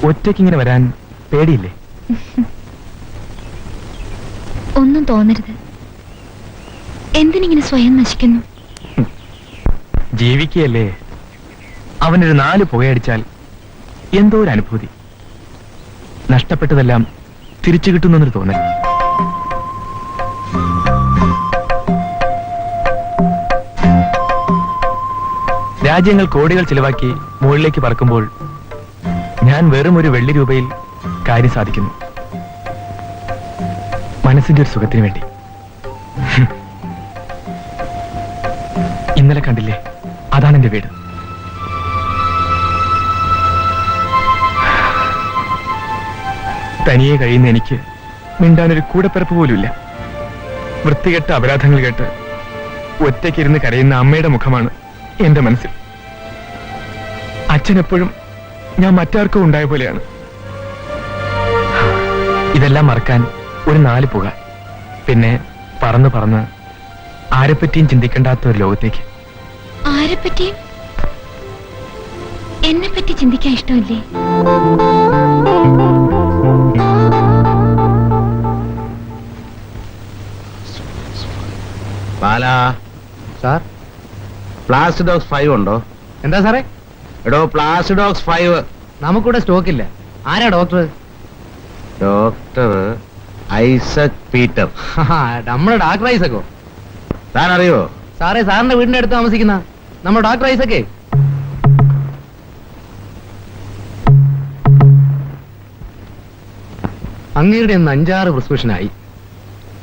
ഒറ്റയ്ക്കിങ്ങനെ വരാൻ പേടിയില്ലേ? ഒന്നും തോന്നരുത്. എന്തിനിങ്ങനെ സ്വയം നശിക്കുന്നു? ജീവിക്കുകയല്ലേ. അവനൊരു 4 പുകയടിച്ചാൽ എന്തോ ഒരു അനുഭൂതി. നഷ്ടപ്പെട്ടതെല്ലാം തിരിച്ചു കിട്ടുന്നൊരു തോന്നൽ. രാജ്യങ്ങൾ കോടികൾ ചിലവാക്കി മുകളിലേക്ക് പറക്കുമ്പോൾ ഞാൻ വെറും ഒരു വെള്ളി രൂപയിൽ കാര്യം സാധിക്കുന്നു. മനസ്സിന്റെ ഒരു സുഖത്തിന് വേണ്ടി. ഇന്നലെ കണ്ടില്ലേ, അതാണ് എന്റെ വീട്. തനിയെ കഴിയുന്ന എനിക്ക് മിണ്ടാനൊരു കൂടപ്പിറപ്പ് പോലുമില്ല. വൃത്തികെട്ട അപരാധങ്ങൾ കേട്ട് ഒറ്റയ്ക്കിരുന്ന് കരയുന്ന അമ്മയുടെ മുഖമാണ് എന്റെ മനസ്സിൽ. അച്ഛനെപ്പോഴും ഞാൻ മറ്റാർക്കും ഉണ്ടായ പോലെയാണ്. ഇതെല്ലാം മറക്കാൻ ഒരു 4 പുക, പിന്നെ പറന്ന് പറന്ന് ആരെപ്പറ്റിയും ചിന്തിക്കേണ്ടാത്ത ഒരു ലോകത്തേക്ക്. ആരെപ്പറ്റിയും? എന്നെ പറ്റി ചിന്തിക്കാൻ ഇഷ്ടമില്ലേ? ബാലാ സാർ, പ്ലാസിഡോക്സ് 5 ഉണ്ടോ? എന്താ സാറേ? എടോ, പ്ലാസിഡോക്സ് 5. നമുക്കിവിടെ സ്റ്റോക്ക് ഇല്ല. ആരാ ഡോക്ടർ? Doctor Isaac Peter. നമ്മുടെ ഡോക്ടർ ഐസക്കോ? താൻ അറിയോ? സാറേ, സാറിന്റെ വീടിന്റെ അടുത്ത് താമസിക്കുന്ന നമ്മുടെ ഡോക്ടർ ഐസക്കേ. അങ്ങയുടെ 5-6 പ്രിസ്ക്രിപ്ഷനായി.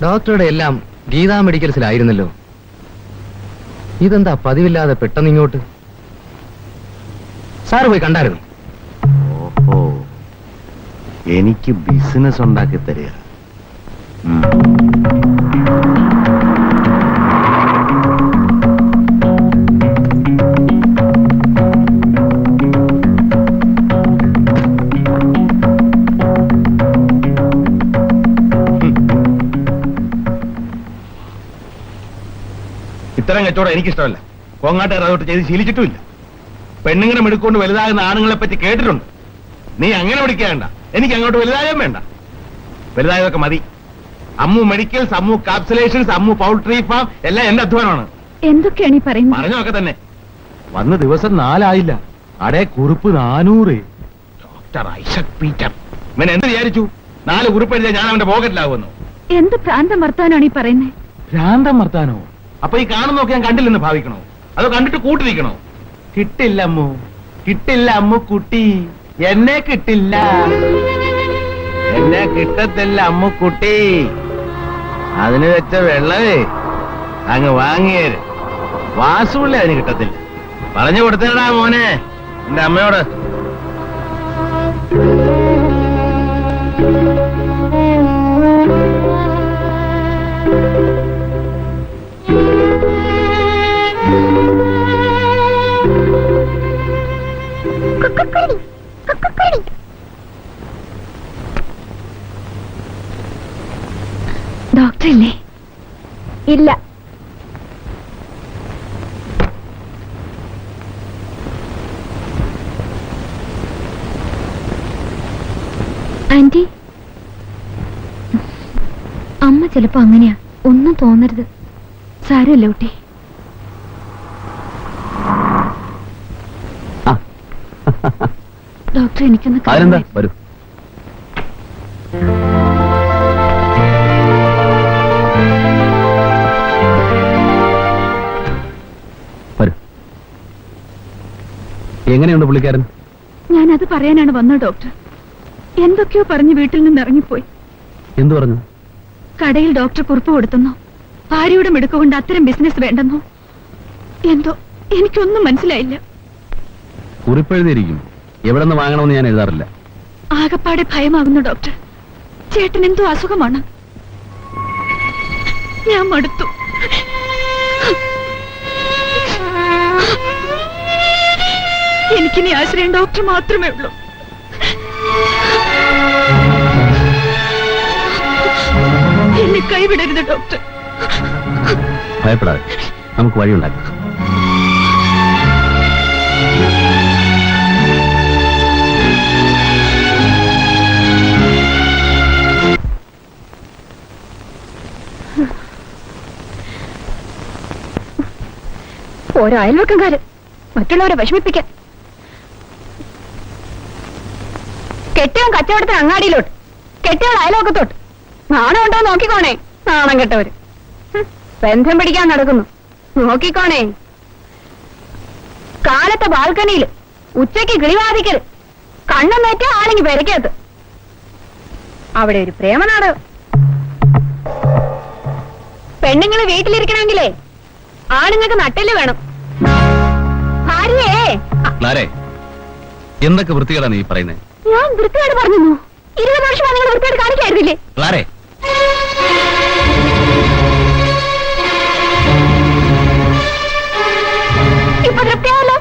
ഡോക്ടറുടെ എല്ലാം ഗീതാ മെഡിക്കൽസിലായിരുന്നല്ലോ. ഇതെന്താ പതിവില്ലാതെ പെട്ടെന്ന് ഇങ്ങോട്ട്? സാറ് പോയി കണ്ടായിരുന്നു? ഓഹോ, എനിക്ക് ബിസിനസ് ഉണ്ടാക്കി തരിക. ഇത്തരം കച്ചവടം എനിക്കിഷ്ടമല്ല. കോങ്ങാട്ടുകാർ അതോട്ട് ചെയ്ത് ശീലിച്ചിട്ടുമില്ല. പെണ്ണുങ്ങളെ മെടുക്കൊണ്ട് വലുതാകുന്ന ആണുങ്ങളെ പറ്റി കേട്ടിട്ടുണ്ട്. നീ അങ്ങനെ പഠിക്കേണ്ട. എനിക്ക് അങ്ങോട്ട് വലുതായാലും വേണ്ട. വലുതായതൊക്കെ മതി. Ammu medicals, Ammu capsulations, Ammu poultry farm എല്ലാം എന്റെ അധ്വാനമാണ്. എന്തൊക്കെയാണ് ഈ പറയുന്നത്? പറഞ്ഞൊക്കെ തന്നെ. വന്ന് ദിവസം 4 ആയില്ല. അടേ കുറിപ്പ് 400. Doctor Isaac Peter. ഇവൻ എന്ത് വിചാരിച്ചു? 4 കുറിപ്പ് എഴുതിയാൽ ഞാൻ അവന്റെ പോക്കറ്റിലാകുന്നു. എന്ത് ഭ്രാന്തം വർത്താനാണ് ഈ പറയുന്നത്? ഭ്രാന്തം വർത്താനോ? അപ്പൊ ഈ കാണുന്നൊക്കെ ഞാൻ കണ്ടില്ലെന്ന് ഭാവിക്കണോ? അതോ കണ്ടിട്ട് കൂട്ടിരിക്കണോ? കിട്ടില്ല അമ്മു, കിട്ടില്ല അമ്മു കുട്ടി. എന്നെ കിട്ടില്ല, എന്നെ കിട്ടത്തില്ല അമ്മു കുട്ടി. അതിന് വെച്ച വെള്ളമേ അങ്ങ് വാങ്ങിയേര്. വാസുള്ളേ അതിന് കിട്ടത്തില്ല. പറഞ്ഞു കൊടുത്തേടാ മോനെ എന്റെ അമ്മയോട്. ഡോക്ടറല്ലേ? ഇല്ല. ആന്റി, അമ്മ ചിലപ്പോ അങ്ങനെയാ. ഒന്നും തോന്നരുത്. സാരമില്ല കുട്ടി. ഡോക്ടർ, എനിക്കൊന്ന് വരൂ. എങ്ങനെയുണ്ട് പുള്ളിക്കാരൻ? ഞാനത് പറയാനാണ് വന്നത് ഡോക്ടർ. എന്തൊക്കെയോ പറഞ്ഞ് വീട്ടിൽ നിന്ന് ഇറങ്ങിപ്പോയി. എന്തു പറഞ്ഞു? കടയിൽ ഡോക്ടർ കുറിപ്പ് കൊടുത്തെന്നോ, ഭാര്യയുടെ മിടുക്കുകൊണ്ട് അത്തരം ബിസിനസ് വേണ്ടെന്നോ എന്തോ. എനിക്കൊന്നും മനസ്സിലായില്ല. കുറിപ്പെഴുതിയിരിക്കും. എവിടെ നിന്ന് വാങ്ങണമെന്ന് ഞാൻ എഴുതാറില്ല. ആകപ്പാടെ ഭയമാകുന്നു ഡോക്ടർ. ചേട്ടൻ എന്തോ അസുഖമാണ്. ഞാൻ മടുത്തു. എനിക്കിനി ആശ്രയം ഡോക്ടർ മാത്രമേ ഉള്ളൂ. എന്നെ കൈവിടരുത് ഡോക്ടർ. ഭയപ്പെടാതെ, നമുക്ക് വഴിയുണ്ടാക്കാം. ഓരോ അയൽവക്കംകാര് മറ്റുള്ളവരെ വിഷമിപ്പിക്കാൻ. കെട്ടിയവൻ കച്ചവടത്തിന് അങ്ങാടിയിലോട്ട്, കെട്ടിയവൾ അയൽവക്കത്തോട്ട്. നാണം ഉണ്ടോ നോക്കിക്കോണേ, നാണം കെട്ടവര്. ബന്ധം പിടിക്കാൻ നടക്കുന്നു, നോക്കിക്കോണേ. കാലത്തെ ബാൽക്കണിയില് ഉച്ചയ്ക്ക് കിളിവാതിക്കല്, കണ്ണും നേറ്റ ആണെങ്കിൽ പെരക്കകത്ത്. അവിടെ ഒരു പ്രേമനാടകം. പെണ്ണുങ്ങള് വീട്ടിലിരിക്കണമെങ്കിലേ ആണുങ്ങൾക്ക് നട്ടല് വേണം. ഭാര്യയെ എന്തൊക്കെ വൃത്തികളാണ് നീ പറയുന്നത്? ഞാൻ വൃത്തികേട് പറഞ്ഞു. 20 വർഷമാണ് നിങ്ങൾ വൃത്തികേട് കാണിക്കായിരുന്നില്ലേ? ക്ലാരേ, ഇപ്പൊ തൃപ്തിയാവല്ലോ.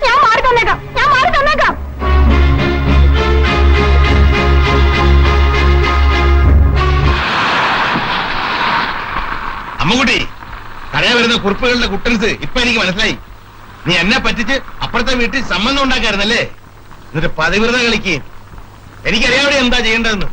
ഞാൻ മാറി തന്നേക്കാം, ഞാൻ മാറി തന്നേക്കാം. അമ്മുകുട്ടി, കടയ വരുന്ന കുറിപ്പുകളുടെ കുട്ടൻസ് ഇപ്പൊ എനിക്ക് മനസ്സിലായി. നീ എന്നെ പറ്റിച്ച് അപ്പുറത്തെ വീട്ടിൽ സംബന്ധം ഉണ്ടാക്കായിരുന്നല്ലേ? എന്നിട്ട് പതിവ്രത കളിക്ക്. എനിക്കറിയാവിടെ എന്താ ചെയ്യേണ്ടതെന്ന്.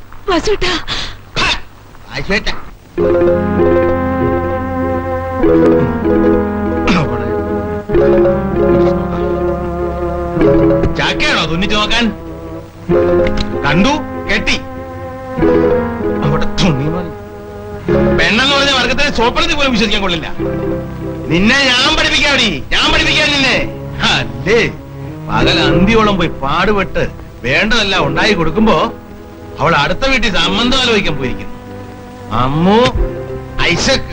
ചാക്കയാണോ തുന്നിച്ചു നോക്കാൻ? കണ്ടു, കെട്ടി. അവിടെ തുണി മതി. പെണ്ണെന്ന് പറഞ്ഞ വർഗത്തിന് സ്വപ്നത്തിൽ പോലും വിശ്വസിക്കാൻ കൊള്ളില്ല. നിന്നെ ഞാൻ പഠിപ്പിക്കാടി, ഞാൻ പഠിപ്പിക്കാൻ നിന്നെ. അല്ലേ, പകൽ അന്തിയോളം പോയി പാടുപെട്ട് വേണ്ടതെല്ലാം ഉണ്ടായി കൊടുക്കുമ്പോ അവൾ അടുത്ത വീട്ടിൽ സംബന്ധം ആലോചിക്കാൻ പോയിരിക്കുന്നു. അമ്മു ഐസക്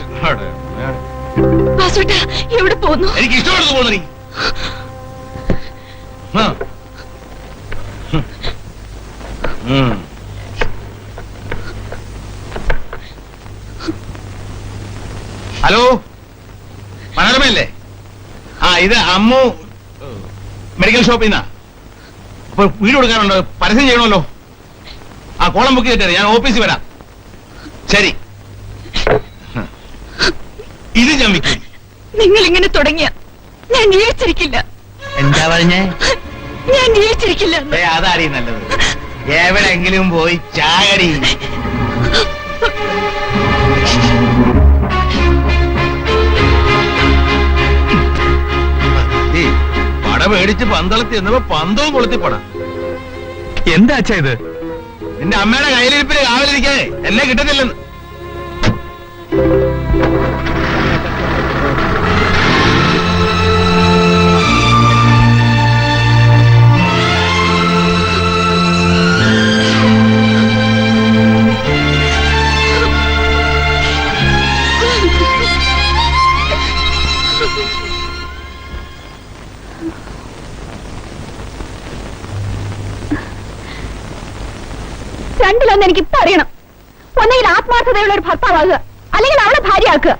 എവിടെ പോന്നു? എനിക്ക് ഇഷ്ടപ്പെടുന്നു പോന്നു നീ. ഹലോ, മനോരമയല്ലേ? ഇത് അമ്മു മെഡിക്കൽ ഷോപ്പിൽ നിന്നാ. അപ്പൊ വീട് കൊടുക്കാനുണ്ട്, പരസ്യം ചെയ്യണമല്ലോ. കോളം ബുക്ക് ചെയ്തിട്ട് ഞാൻ ഓഫീസിൽ വരാം. ശരി. ഇത് ഞാൻ വിൽക്കും. നിങ്ങൾ ഇങ്ങനെ തുടങ്ങിയ ഞാൻ ജീവിച്ചിരിക്കില്ല. എന്താ പറഞ്ഞേ? ഞാൻ ജീവിച്ചിരിക്കില്ല. അതാടി നല്ലത്. എവിടെങ്കിലും പോയി ചാകടി. പട മേടിച്ച് പന്തളത്തി എന്നപ്പോ പന്തവും കൊളുത്തിപ്പടാ. എന്താ അച്ഛാ ഇത്? നിന്റെ അമ്മയുടെ കയ്യിലിരിപ്പിന് കാവലിരിക്കാതെ എന്നെ കിട്ടത്തില്ലെന്ന്. രണ്ടിലൊന്ന് എനിക്ക് ഇപ്പൊ അറിയണം. ഒന്നെങ്കിൽ ആത്മാർത്ഥതയുള്ള ഒരു ഭർത്താവാകുക, അല്ലെങ്കിൽ അവളെ ഭാര്യയാക്കുക.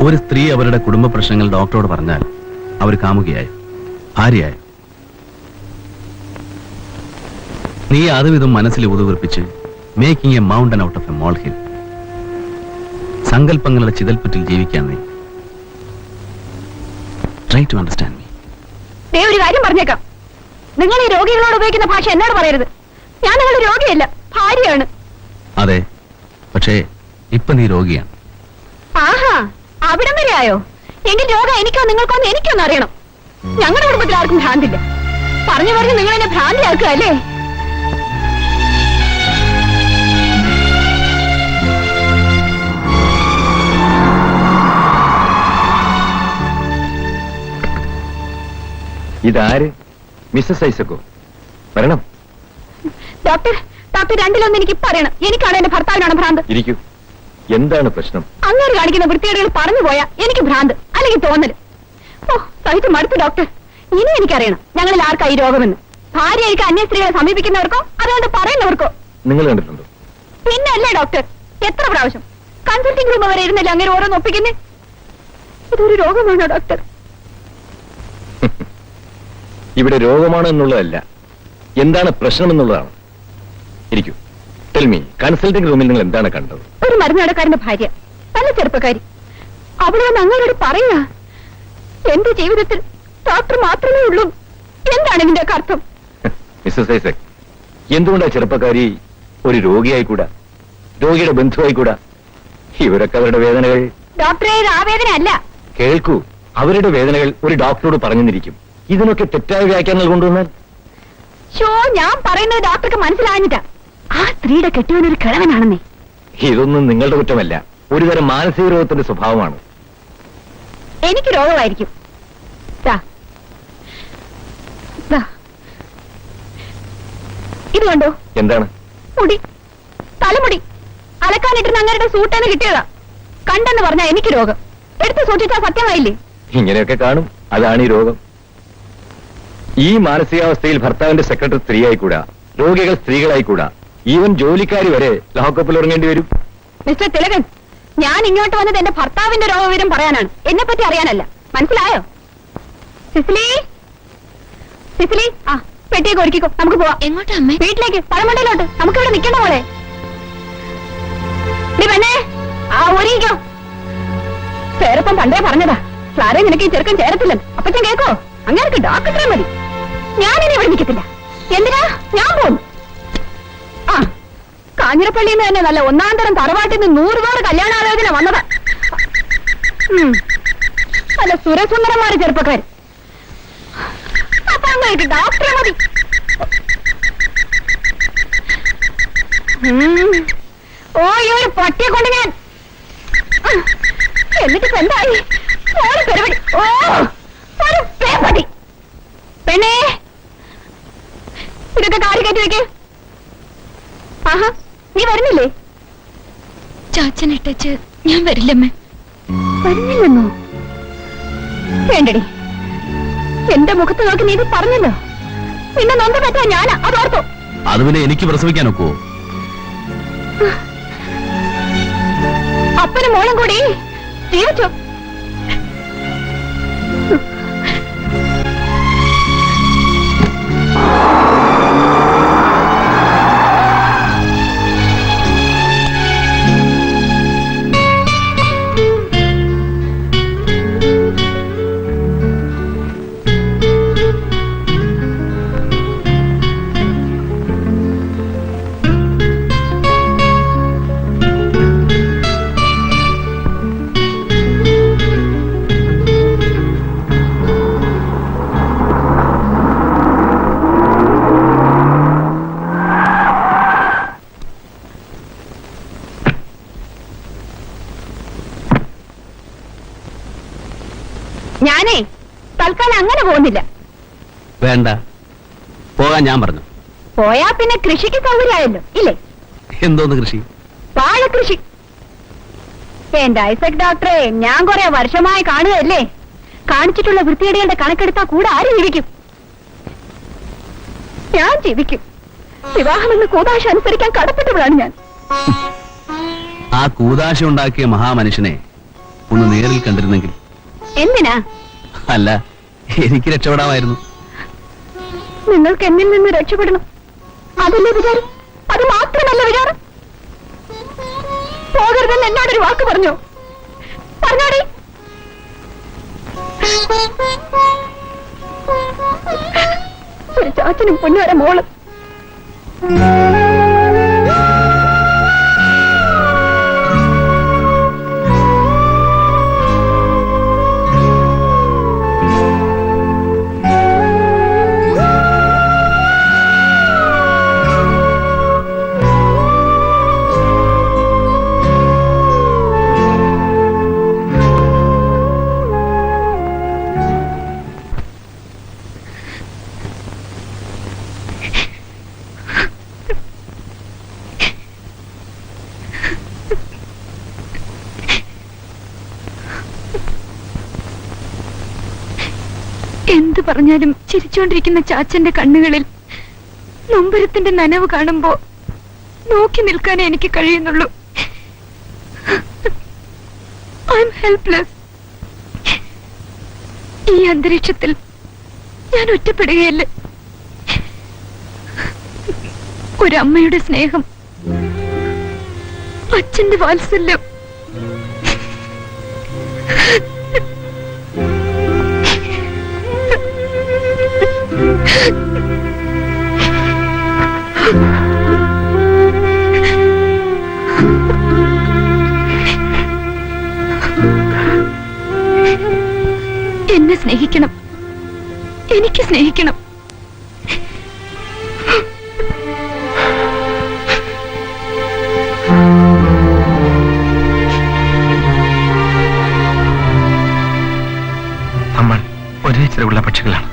ഒരു സ്ത്രീ അവരുടെ കുടുംബ പ്രശ്നങ്ങൾ ഡോക്ടറോട് പറഞ്ഞാൽ അവർ കാമുകയായി, ഭാര്യയായി. നീ അതുവിധം മനസ്സിൽ ഉതുവിർപ്പിച്ച് making a mountain out of a mole hill. സങ്കല്പങ്ങളുടെ ചിതൽപ്പുറ്റിൽ ജീവിക്കാൻ നീ. Try to understand me. ഒരു കാര്യം പറഞ്ഞേക്കാം, നിങ്ങൾ ഈ രോഗികളോട് ഉപയോഗിക്കുന്ന ഭാഷ എന്നോട് പറയരുത്. ഞാൻ നിങ്ങളുടെ രോഗിയല്ല, ഭാര്യയാണ്. അതെ, പക്ഷേ ഇപ്പൊ നീ രോഗിയാണ്. ആഹാ, അവിടം വരെ ആയോ? എങ്കിൽ രോഗം എനിക്കോ നിങ്ങൾക്കോ എനിക്കൊന്നും അറിയണം. ഞങ്ങളുടെ കുടുംബത്തിൽ ആർക്കും ഭ്രാന്തില്ല. പറഞ്ഞു പറഞ്ഞ് നിങ്ങൾ എന്നെ ഭ്രാന്തിയാക്കുക അല്ലേ? ഇതാര്? മിസ്സസ് ഐസക്കോ? വരണം. ഡോക്ടർ, ഡോക്ടർ രണ്ടിലൊന്നും എനിക്ക് ഇപ്പൊ അറിയണം. എനിക്കാണ് എന്റെ ഭർത്താവിനാണ് ഭ്രാന്ത്. ഇരിക്കൂ. എന്താണ് പ്രശ്നം? അങ്ങോട്ട് കാണിക്കുന്ന വൃത്തികേടുകൾ പറഞ്ഞു പോയാ എനിക്ക് ഭ്രാന്ത്, അല്ലെങ്കിൽ തോന്നല്. ഓ, സഹിച്ച് മടുത്തു ഡോക്ടർ. ഇനി എനിക്കറിയണം ഞങ്ങളിൽ ആർക്കാ ഈ രോഗമെന്ന്. ഭാര്യയ്ക്ക് അന്യ സ്ത്രീകളെ സമീപിക്കുന്നവർക്കോ അതുകൊണ്ട് പറയുന്നവർക്കോ. നിങ്ങൾ കണ്ടിട്ടുണ്ടോ? പിന്നെ അല്ലേ ഡോക്ടർ, എത്ര പ്രാവശ്യം കൺസൾട്ടിംഗ് റൂം വരെ ഇരുന്നല്ലേ അങ്ങനെ ഓരോന്ന് ഒപ്പിക്കുന്നേ? ഇതൊരു രോഗമാണോ ഡോക്ടർ? ഇവിടെ രോഗമാണ് എന്നുള്ളതല്ല, എന്താണ് പ്രശ്നം എന്നുള്ളതാണ്. ഇരിക്കൂ. ടെൽ മീ, കൺസൾട്ടിംഗ് റൂമിൽ നിങ്ങൾ എന്താണ് കണ്ടത്? ഒരു മരുന്നുകടക്കാരന്റെ ഭാര്യ, നല്ല ചെറുപ്പക്കാരി. അവിടെ വന്ന് അങ്ങനോട് പറയുക, എന്റെ ജീവിതത്തിൽ ഡോക്ടർ മാത്രമേ ഉള്ളൂ. എന്താണ് ഇതിന്റെ അർത്ഥം? മിസ്സസ് ഐസക്, എന്തുകൊണ്ടാ ചെറുപ്പക്കാരി ഒരു രോഗിയായിക്കൂടാ, രോഗിയുടെ ബന്ധുവായിക്കൂടാ? ഇവരൊക്കെ അവരുടെ വേദനകൾ ഡോക്ടറെ ഇത് ആ വേദന അല്ല. കേൾക്കൂ. അവരുടെ വേദനകൾ ഒരു ഡോക്ടറോട് പറഞ്ഞെന്നിരിക്കും. ഇതിനൊക്കെ തെറ്റായ വ്യാഖ്യാനങ്ങൾ കൊണ്ടുവന്നാൽ ഷോ ഞാൻ പറയുന്നത് ഡോക്ടർക്ക് മനസ്സിലാഞ്ഞിട്ടാ. ആ സ്ത്രീയുടെ കെട്ടിയവനൊരു കിഴവനാണെന്നേ. ഇതൊന്നും നിങ്ങളുടെ കുറ്റമല്ല, ഒരുതരം മാനസിക രോഗത്തിന്റെ സ്വഭാവമാണ്. എനിക്ക് രോഗമായിരിക്കും. ദാ. ദാ. ഇത് കണ്ടോ? എന്താണ്? മുടി, തലമുടി അലക്കാനിട്ടിരുന്ന അങ്ങയുടെ സൂട്ടേന്ന് കിട്ടിയതാ. കണ്ടെന്ന് പറഞ്ഞാ എനിക്ക് രോഗം. എടുത്ത് സൂക്ഷിച്ചാ സത്യമായില്ലേ? ഇങ്ങനെയൊക്കെ കാണും. അതാണ് ഈ രോഗം. ഈ മാനസികാവസ്ഥയിൽ ഭർത്താവിന്റെ സെക്രട്ടറി സ്ത്രീയായിക്കൂടാ, രോഗികൾ സ്ത്രീകളായിക്കൂടാ, ഈവൻ ജോലിക്കാരി വരെ ലോക്കപ്പിൽ ഉറങ്ങേണ്ടി വരും. മിസ്റ്റർ തിലകൻ, ഞാൻ ഇങ്ങോട്ട് വന്നത് എന്റെ ഭർത്താവിന്റെ രോഗവിവരം പറയാനാണ്, എന്നെ പറ്റി അറിയാനല്ല. മനസ്സിലായോ? സിസിലി, സിസിലി, ആ പെട്ടിയൊക്കെ ഒരുക്കിക്കോ, നമുക്ക് പോവാം. എങ്ങോട്ടാ അമ്മേ? വീട്ടിലേക്ക്, പഴമണ്ടയിലോട്ട്. നമുക്ക് ഇവിടെ നിൽക്കണ്ട പോലെ. പെണ്ണേ, ആ ഒരുങ്ങിക്കോ. പേരപ്പം പണ്ടേ പറഞ്ഞതാ, ക്ലാരെ നിനക്ക് ഈ ചെറുക്കൻ ചേരത്തില്ലെന്ന്. അപ്പച്ചൻ കേക്കോ? അങ്ങനെ ഡോക്ടറെ മതി. ഞാനിനി ഇവിടെ നിൽക്കത്തില്ല. എന്തിനാ? ഞാൻ പോകും. ആ കാഞ്ഞിരപ്പള്ളിയിൽ നിന്ന് തന്നെ നല്ല ഒന്നാം തരം തറവാട്ടിൽ നിന്ന് 100 കല്യാണാലോചന വന്നതാ. നല്ല സുരസുന്ദരന്മാര് ചെറുപ്പക്കാർ. അപ്പൊ അങ്ങനെ ഡോക്ടറെ മതി. ഓ ഈ ഒരു പട്ടിയെ കൊണ്ട് ഞാൻ എന്നിട്ട് എന്തായി? ഒരു പരിപാടി. ഓ ഒരു പേപ്പട്ടി. പെണ്ണേ, ഇതൊക്കെ കാറി കയറ്റി വെക്കേ. ആഹാ, നീ വരുന്നില്ലേ? ചാച്ചനിട്ടച്ച് ഞാൻ വരില്ലമ്മേ. വരുന്നില്ലെന്നോ? വേണ്ടടി, എന്റെ മുഖത്ത് നോക്കി നീ ഇത് പറഞ്ഞല്ലോ. പിന്നെ നൊന്ത പറ്റാ ഞാനാ, അതോർത്തോ? അത് പിന്നെ എനിക്ക് പ്രസവിക്കാൻ ഒക്കുവോ? അപ്പനും മോളും കൂടി ജീവിച്ചോ? ഞാനേ തൽക്കാലം അങ്ങനെ പോകുന്നില്ല. വേണ്ട, പോകാൻ ഞാൻ പറഞ്ഞു. പോയാ പിന്നെ കൃഷിക്ക് സൗകര്യമായല്ലോ ഇല്ലേ? എന്തോന്ന് കൃഷി? വാഴകൃഷി. എന്റെ ഐസക് ഡോക്ടറെ, ഞാൻ കുറെ വർഷമായി കാണുകയല്ലേ. കാണിച്ചിട്ടുള്ള വൃത്തികേടുകളുടെ കണക്കെടുത്താ കൂടെ ആര് ജീവിക്കും? ഞാൻ ജീവിക്കും. വിവാഹമെന്ന് കൂതാശ അനുസരിക്കാൻ കടപ്പെട്ടവളാണ് ഞാൻ. ആ കൂതാശ ഉണ്ടാക്കിയ മഹാമനുഷ്യനെ ഒന്ന് നേരിൽ കണ്ടിരുന്നെങ്കിൽ. എന്തിനാ? അല്ല, എനിക്ക് രക്ഷപ്പെടാമായിരുന്നു. നിങ്ങൾക്ക് എന്നിൽ നിന്ന് രക്ഷപ്പെടണം, അതല്ലേ വിചാരം? അത് മാത്രമല്ല വിചാരം. പോകരുതെന്ന് എന്നോടൊരു വാക്ക് പറഞ്ഞോ? പറഞ്ഞോടി. ഒരു ചാച്ചനും പൊന്നുവരെ മോള്. എന്തു പറഞ്ഞാലും ചിരിച്ചുകൊണ്ടിരിക്കുന്ന ചാച്ചന്റെ കണ്ണുകളിൽ നൊമ്പരത്തിന്റെ നനവ് കാണുമ്പോ നോക്കി നിൽക്കാനേ എനിക്ക് കഴിയുന്നുള്ളൂ. I M helpless. ഈ അന്തരീക്ഷത്തിൽ ഞാൻ ഒറ്റപ്പെടുകയല്ല. ഒരമ്മയുടെ സ്നേഹം, അച്ഛന്റെ വാത്സല്യം, എന്നെ സ്നേഹിക്കണം, എനിക്ക് സ്നേഹിക്കണം. നമ്മൾ ഒരേ ചിറകുള്ള പക്ഷികളാണ്.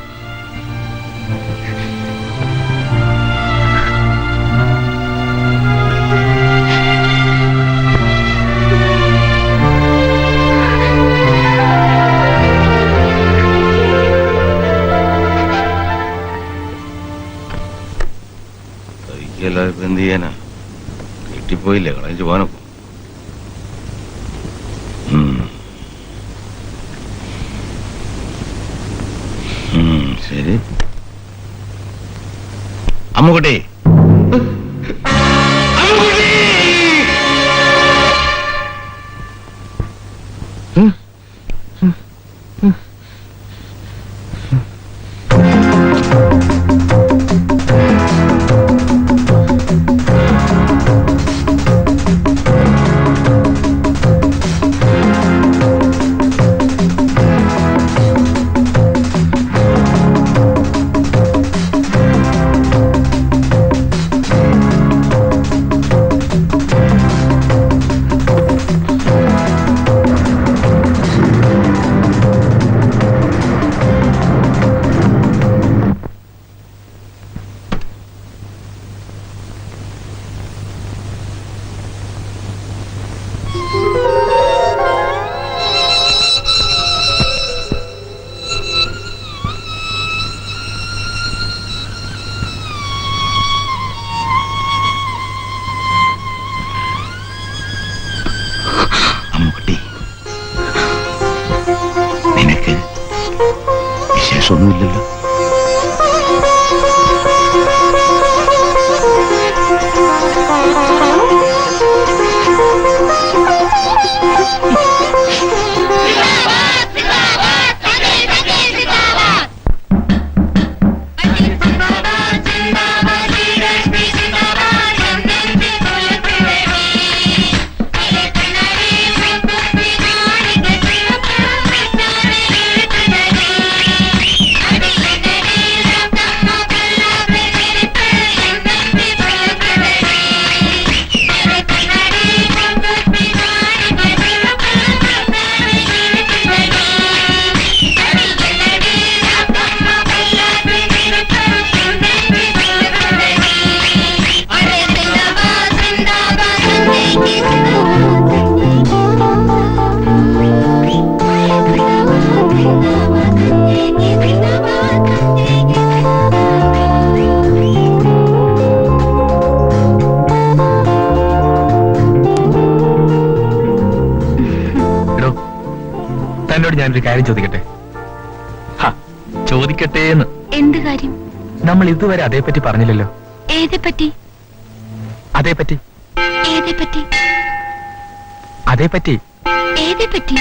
എന്ത് ചെയ്യാനാ, കിട്ടിപ്പോയില്ലേ, കളഞ്ഞു പോകാനൊക്കെ. ശരി അമ്മുകുട്ടി, നിനക്ക് വിശേഷമൊന്നുമില്ലല്ലോ? തന്നോട് ഞാനൊരു കാര്യം ചോദിക്കട്ടെ? ചോദിക്കട്ടെ എന്ന്. എന്ത് കാര്യം? നമ്മൾ ഇതുവരെ അതേപ്പറ്റി പറഞ്ഞില്ലല്ലോ. ഏതെപ്പറ്റി? അതേപ്പറ്റി. ഏതെപ്പറ്റി? അതേപ്പറ്റി. ഏതെപ്പറ്റി?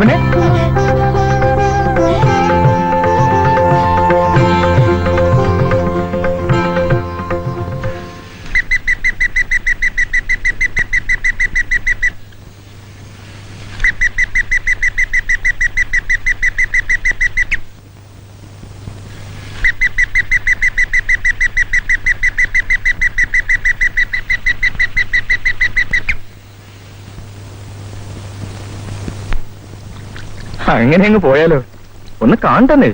പിന്നെ അങ്ങനെ അങ്ങ് പോയാലോ? ഒന്ന് കാണണ്ടേ?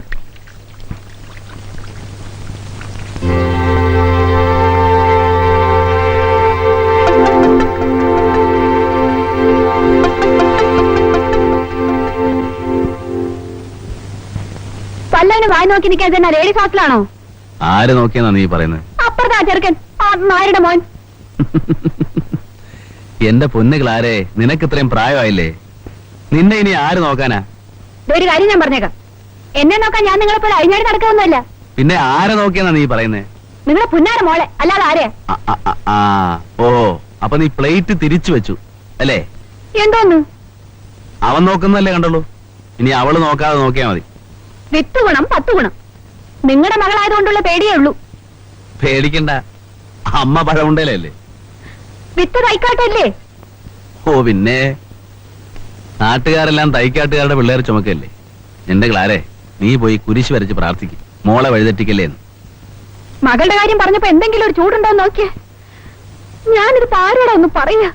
പല്ലവന് വായി നോക്കി നിൽക്കാൻ തന്നെ ലേഡീസ് ഹോസ്റ്റലാണോ? ആര് നോക്കിയെന്നാ നീ പറയുന്നത്? അപ്പുറത്താ ചെറുക്കൻ, ആ നായരുടെ മോൻ. എന്റെ പൊന്നുകളാരെ, നിനക്ക് ഇത്രയും പ്രായമായില്ലേ? നിന്നെ ഇനി ആര് നോക്കാനാ? ഒരു കാര്യം ഞാൻ പറഞ്ഞേക്കാം, എന്നെ നോക്കാൻ ഞാൻ നിങ്ങളെ പോലെ അഴിഞ്ഞാടി നടക്കൊന്നുമല്ല. പിന്നെ ആരെ നോക്കിയെന്നാ നീ പറയുന്നേ? നിങ്ങളെ പുന്നാര മോളെ, അല്ലാതെ ആരെയാ? ഓ, അപ്പൊ നീ പ്ലേറ്റ് തിരിച്ചു വെച്ചു അല്ലേ? എന്തോന്ന്? അവൻ നോക്കുന്നല്ലേ കണ്ടുള്ളൂ, ഇനി അവള് നോക്കാതെ നോക്കിയാ മതി. 8 ഗുണം 10 ഗുണം. നിങ്ങളുടെ മകളായതുകൊണ്ടുള്ള പേടിയേ ഉള്ളൂ. പേടിക്കണ്ട, അമ്മ പഴമുണ്ടേലല്ലേ. വിത്ത് തൈക്കാട്ടല്ലേ? ഓ പിന്നെ, നാട്ടുകാരെല്ലാം തൈക്കാട്ടുകാരുടെ പിള്ളേർ ചുമക്കല്ലേ. എന്റെ ക്ലാരെ, നീ പോയി കുരിശ് വരച്ച് പ്രാർത്ഥിക്കും, മോളെ വഴിതെറ്റിക്കല്ലേ എന്ന്. മകളുടെ കാര്യം പറഞ്ഞപ്പോ എന്തെങ്കിലും ഒരു ചൂടുണ്ടോ നോക്കിയേ. ഞാനിത് ആരോടാ ഒന്ന് പറയാ.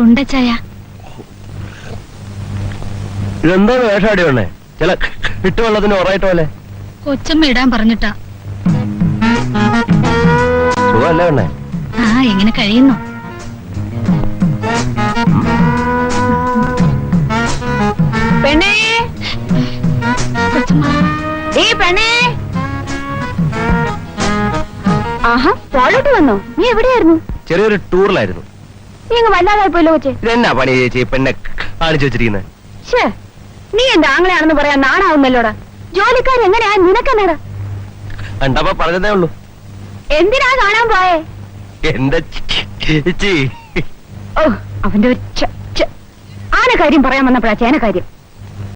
ഉണ്ടച്ചായ ഇതെന്തോ വേഷാടി വേണേ, ചില ഇട്ടുവെള്ളത്തിന് ഉറയിട്ട് പോലെ. കൊച്ചമ്മ ഇടാൻ പറഞ്ഞിട്ടാ. സുഖമല്ലേ വേണേ? ആ, എങ്ങനെ കഴിയുന്നു? പെണ്ണേ, കൊച്ചമ്മ, ഏ പെണ്ണേ. ആഹാ, പോളോട്ട് വന്നോ? നീ എവിടെയായിരുന്നു? ചെറിയൊരു ടൂറിലായിരുന്നു. നീ അങ്ങ് വല്ലാതായി പോയല്ലോ കൊച്ചെ. ഇതെന്നാ പണി ചേച്ചി പെണ്ണെ കാണിച്ചു വെച്ചിരിക്കുന്നത്? ഷേ, നീ എന്റെ ആങ്ങളെയാണെന്ന് പറയാൻ നാണാവുന്നല്ലോടാ. ജോലിക്കാർ എങ്ങനെയാ നിനക്കെന്നേടാ? കണ്ടപ്പോ പറഞ്ഞതേ ഉള്ളൂ. എന്തിനാ കാണാൻ പോയേ? എന്റെ ചേച്ചി, ഓ, അവന്റെ ഒരു ആന കാര്യം പറയാൻ വന്നപ്പോഴാ ചേന കാര്യം.